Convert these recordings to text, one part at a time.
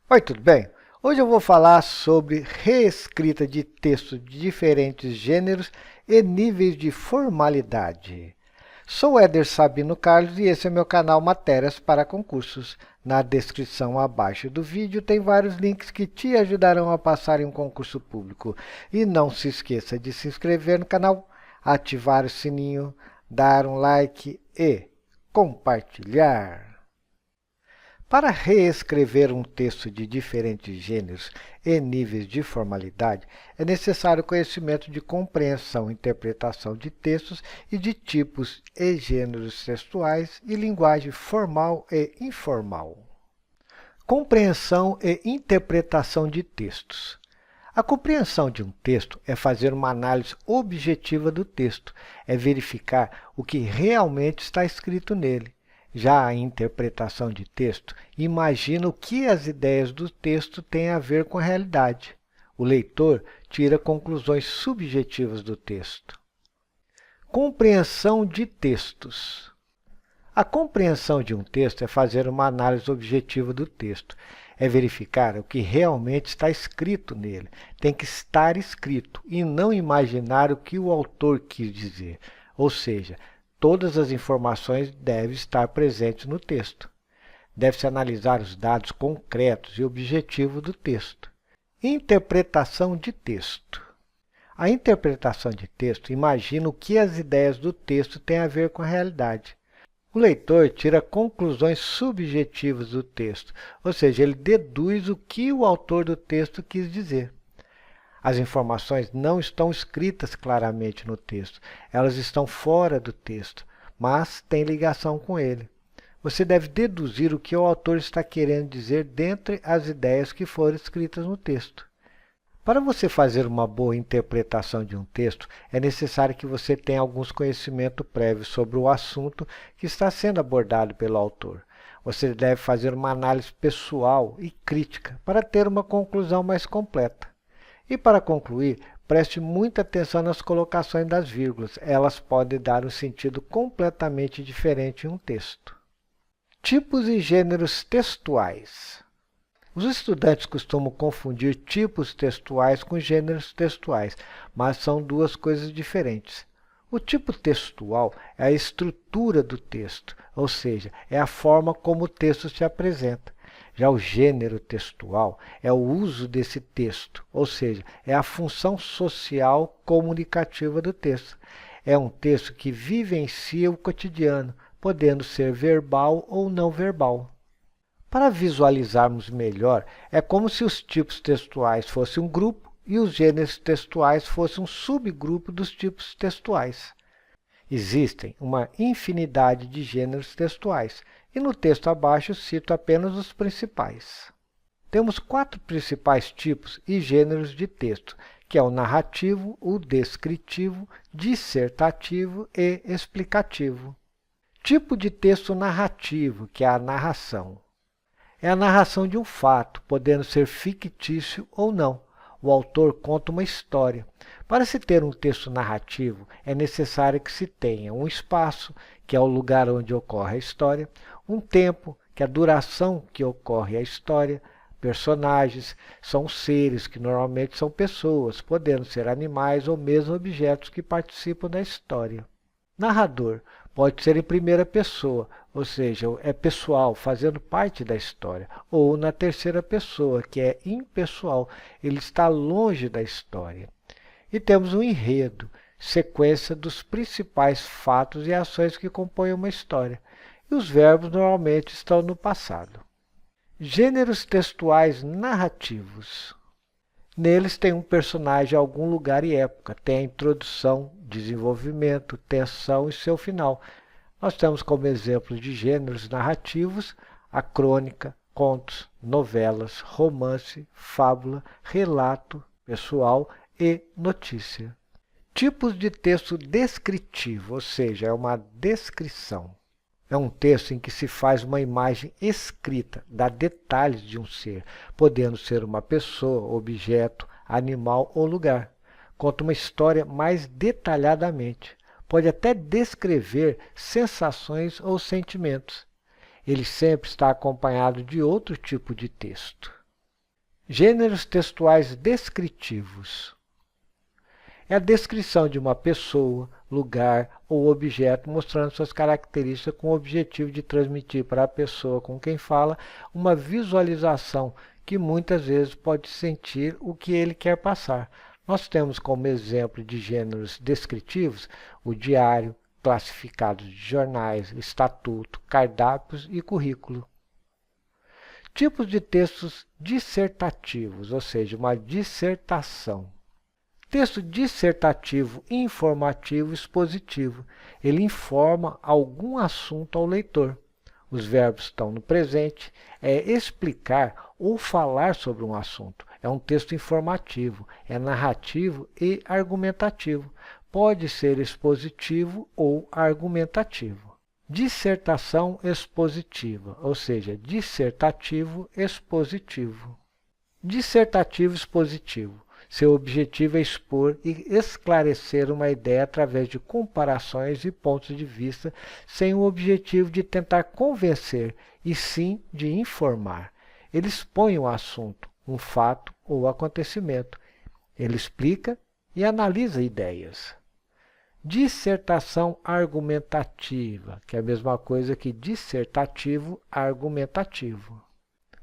Oi, tudo bem? Hoje eu vou falar sobre reescrita de texto de diferentes gêneros e níveis de formalidade. Sou Éder Sabino Carlos e esse é meu canal Matérias para Concursos. Na descrição abaixo do vídeo tem vários links que te ajudarão a passar em um concurso público. E não se esqueça de se inscrever no canal, ativar o sininho, dar um like e compartilhar. Para reescrever um texto de diferentes gêneros e níveis de formalidade, é necessário conhecimento de compreensão e interpretação de textos e de tipos e gêneros textuais e linguagem formal e informal. Compreensão e interpretação de textos. A compreensão de um texto é fazer uma análise objetiva do texto, é verificar o que realmente está escrito nele. Já a interpretação de texto imagina o que as ideias do texto têm a ver com a realidade. O leitor tira conclusões subjetivas do texto. Compreensão de textos. A compreensão de um texto é fazer uma análise objetiva do texto. É verificar o que realmente está escrito nele. Tem que estar escrito e não imaginar o que o autor quis dizer. Ou seja, todas as informações devem estar presentes no texto. Deve-se analisar os dados concretos e objetivos do texto. Interpretação de texto. A interpretação de texto imagina o que as ideias do texto têm a ver com a realidade. O leitor tira conclusões subjetivas do texto, ou seja, ele deduz o que o autor do texto quis dizer. As informações não estão escritas claramente no texto, elas estão fora do texto, mas têm ligação com ele. Você deve deduzir o que o autor está querendo dizer dentre as ideias que foram escritas no texto. Para você fazer uma boa interpretação de um texto, é necessário que você tenha alguns conhecimentos prévios sobre o assunto que está sendo abordado pelo autor. Você deve fazer uma análise pessoal e crítica para ter uma conclusão mais completa. E para concluir, preste muita atenção nas colocações das vírgulas. Elas podem dar um sentido completamente diferente em um texto. Tipos e gêneros textuais. Os estudantes costumam confundir tipos textuais com gêneros textuais, mas são duas coisas diferentes. O tipo textual é a estrutura do texto, ou seja, é a forma como o texto se apresenta. Já o gênero textual é o uso desse texto, ou seja, é a função social comunicativa do texto. É um texto que vivencia o cotidiano, podendo ser verbal ou não verbal. Para visualizarmos melhor, é como se os tipos textuais fossem um grupo e os gêneros textuais fossem um subgrupo dos tipos textuais. Existem uma infinidade de gêneros textuais, e no texto abaixo cito apenas os principais. Temos 4 principais tipos e gêneros de texto, que é o narrativo, o descritivo, dissertativo e explicativo. Tipo de texto narrativo, que é a narração. É a narração de um fato, podendo ser fictício ou não. O autor conta uma história. Para se ter um texto narrativo, é necessário que se tenha um espaço, que é o lugar onde ocorre a história, um tempo, que é a duração que ocorre a história, personagens, são seres que normalmente são pessoas, podendo ser animais ou mesmo objetos que participam da história. Narrador pode ser em primeira pessoa, ou seja, é pessoal, fazendo parte da história, ou na terceira pessoa, que é impessoal, ele está longe da história. E temos um enredo, sequência dos principais fatos e ações que compõem uma história, e os verbos normalmente estão no passado. Gêneros textuais narrativos. Neles tem um personagem, algum lugar e época, tem a introdução, desenvolvimento, tensão e seu final. Nós temos como exemplo de gêneros narrativos a crônica, contos, novelas, romance, fábula, relato pessoal e notícia. Tipos de texto descritivo, ou seja, é uma descrição. É um texto em que se faz uma imagem escrita, dá detalhes de um ser, podendo ser uma pessoa, objeto, animal ou lugar. Conta uma história mais detalhadamente. Pode até descrever sensações ou sentimentos. Ele sempre está acompanhado de outro tipo de texto. Gêneros textuais descritivos. É a descrição de uma pessoa, lugar ou objeto mostrando suas características com o objetivo de transmitir para a pessoa com quem fala uma visualização que muitas vezes pode sentir o que ele quer passar. Nós temos como exemplo de gêneros descritivos o diário, classificados de jornais, estatuto, cardápios e currículo. Tipos de textos dissertativos, ou seja, uma dissertação. Texto dissertativo, informativo, expositivo. Ele informa algum assunto ao leitor. Os verbos estão no presente, é explicar ou falar sobre um assunto. É um texto informativo, é narrativo e argumentativo. Pode ser expositivo ou argumentativo. Dissertação expositiva, ou seja, dissertativo expositivo. Dissertativo expositivo. Seu objetivo é expor e esclarecer uma ideia através de comparações e pontos de vista, sem o objetivo de tentar convencer, e sim de informar. Ele expõe um assunto, um fato ou acontecimento. Ele explica e analisa ideias. Dissertação argumentativa, que é a mesma coisa que dissertativo argumentativo.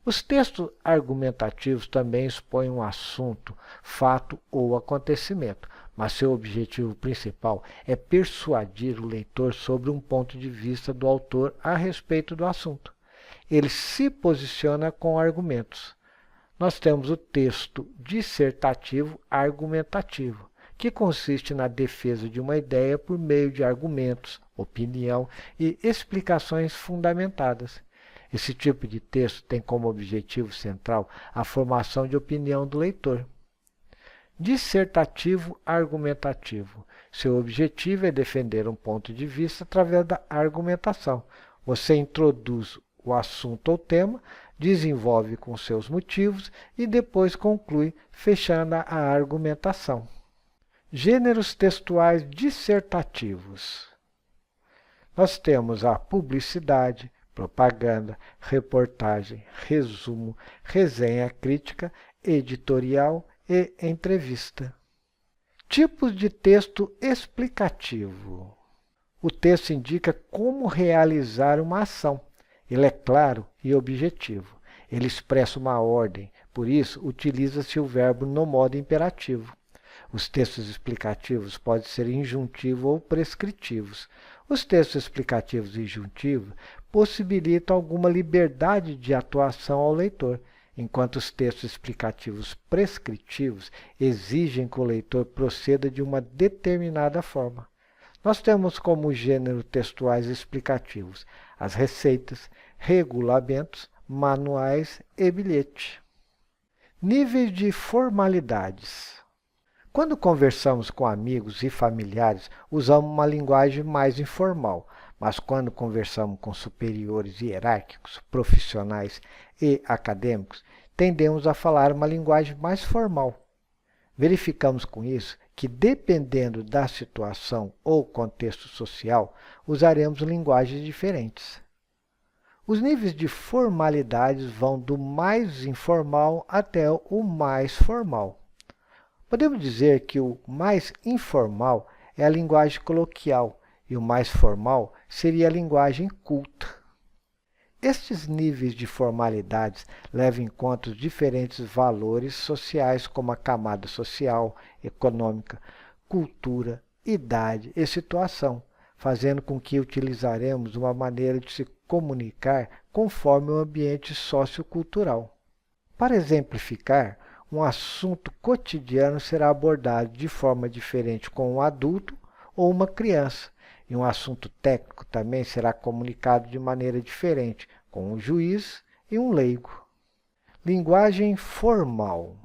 Os textos argumentativos também expõem um assunto, fato ou acontecimento, mas seu objetivo principal é persuadir o leitor sobre um ponto de vista do autor a respeito do assunto. Ele se posiciona com argumentos. Nós temos o texto dissertativo argumentativo, que consiste na defesa de uma ideia por meio de argumentos, opinião e explicações fundamentadas. Esse tipo de texto tem como objetivo central a formação de opinião do leitor. Dissertativo argumentativo. Seu objetivo é defender um ponto de vista através da argumentação. Você introduz o assunto ou tema, desenvolve com seus motivos e depois conclui, fechando a argumentação. Gêneros textuais dissertativos. Nós temos a publicidade, propaganda, reportagem, resumo, resenha crítica, editorial e entrevista. Tipos de texto explicativo. O texto indica como realizar uma ação. Ele é claro e objetivo. Ele expressa uma ordem, por isso utiliza-se o verbo no modo imperativo. Os textos explicativos podem ser injuntivos ou prescritivos. Os textos explicativos e injuntivos possibilitam alguma liberdade de atuação ao leitor, enquanto os textos explicativos prescritivos exigem que o leitor proceda de uma determinada forma. Nós temos como gênero textuais explicativos as receitas, regulamentos, manuais e bilhete. Níveis de formalidades. Quando conversamos com amigos e familiares, usamos uma linguagem mais informal, mas quando conversamos com superiores hierárquicos, profissionais e acadêmicos, tendemos a falar uma linguagem mais formal. Verificamos com isso que, dependendo da situação ou contexto social, usaremos linguagens diferentes. Os níveis de formalidades vão do mais informal até o mais formal. Podemos dizer que o mais informal é a linguagem coloquial e o mais formal seria a linguagem culta. Estes níveis de formalidades levam em conta os diferentes valores sociais, como a camada social, econômica, cultura, idade e situação, fazendo com que utilizaremos uma maneira de se comunicar conforme o ambiente sociocultural. Para exemplificar, um assunto cotidiano será abordado de forma diferente com um adulto ou uma criança, e um assunto técnico também será comunicado de maneira diferente com um juiz e um leigo. Linguagem formal.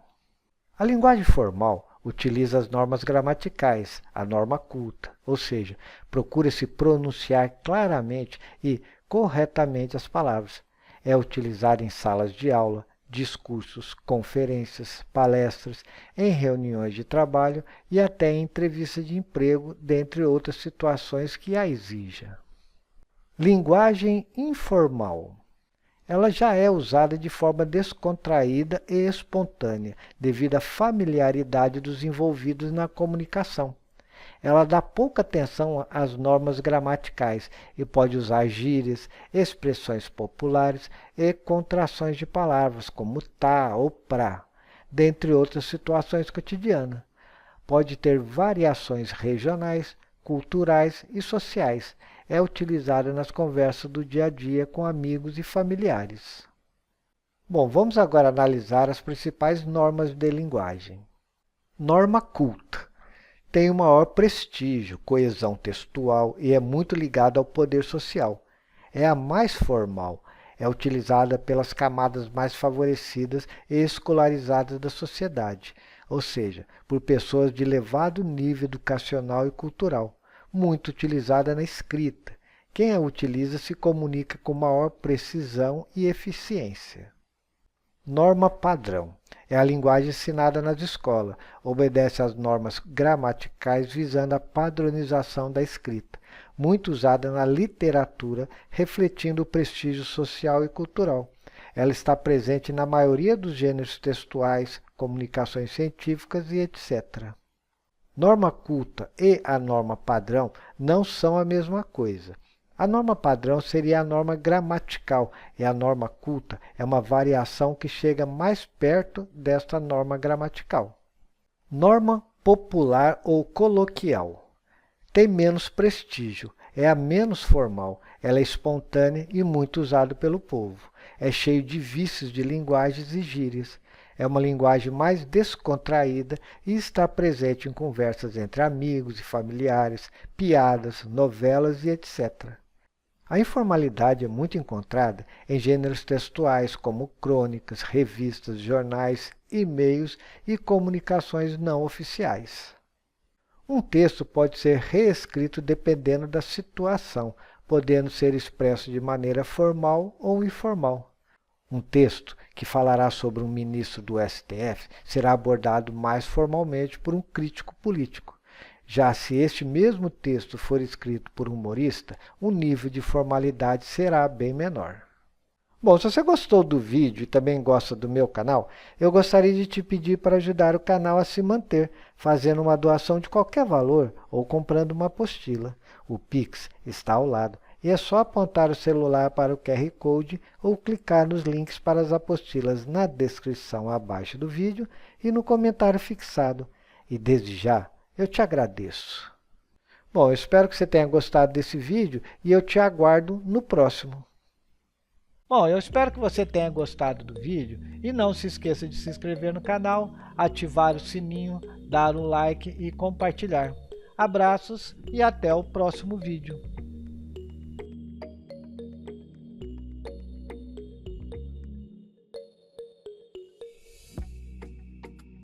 A linguagem formal utiliza as normas gramaticais, a norma culta, ou seja, procura se pronunciar claramente e corretamente as palavras. É utilizada em salas de aula, discursos, conferências, palestras, em reuniões de trabalho e até em entrevistas de emprego, dentre outras situações que a exija. Linguagem informal. ela já é usada de forma descontraída e espontânea, devido à familiaridade dos envolvidos na comunicação. Ela dá pouca atenção às normas gramaticais e pode usar gírias, expressões populares e contrações de palavras, como tá ou pra, dentre outras situações cotidianas. Pode ter variações regionais, culturais e sociais. É utilizada nas conversas do dia a dia com amigos e familiares. Bom, vamos agora analisar as principais normas de linguagem. Norma culta. Tem o maior prestígio, coesão textual e é muito ligada ao poder social. É a mais formal, é utilizada pelas camadas mais favorecidas e escolarizadas da sociedade, ou seja, por pessoas de elevado nível educacional e cultural, muito utilizada na escrita. Quem a utiliza se comunica com maior precisão e eficiência. Norma padrão. É a linguagem ensinada nas escolas. Obedece às normas gramaticais visando a padronização da escrita, muito usada na literatura, refletindo o prestígio social e cultural. Ela está presente na maioria dos gêneros textuais, comunicações científicas e etc. Norma culta e a norma padrão não são a mesma coisa. A norma padrão seria a norma gramatical e a norma culta é uma variação que chega mais perto desta norma gramatical. Norma popular ou coloquial. Tem menos prestígio, é a menos formal, ela é espontânea e muito usada pelo povo. É cheio de vícios de linguagens e gírias. É uma linguagem mais descontraída e está presente em conversas entre amigos e familiares, piadas, novelas e etc. A informalidade é muito encontrada em gêneros textuais como crônicas, revistas, jornais, e-mails e comunicações não oficiais. Um texto pode ser reescrito dependendo da situação, podendo ser expresso de maneira formal ou informal. Um texto que falará sobre um ministro do STF será abordado mais formalmente por um crítico político. Já se este mesmo texto for escrito por um humorista, o nível de formalidade será bem menor. Bom, se você gostou do vídeo e também gosta do meu canal, eu gostaria de te pedir para ajudar o canal a se manter, fazendo uma doação de qualquer valor ou comprando uma apostila. O Pix está ao lado e é só apontar o celular para o QR Code ou clicar nos links para as apostilas na descrição abaixo do vídeo e no comentário fixado. E desde já, eu te agradeço. Bom, eu espero que você tenha gostado desse vídeo e eu te aguardo no próximo. Bom, eu espero que você tenha gostado do vídeo e não se esqueça de se inscrever no canal, ativar o sininho, dar um like e compartilhar. Abraços e até o próximo vídeo.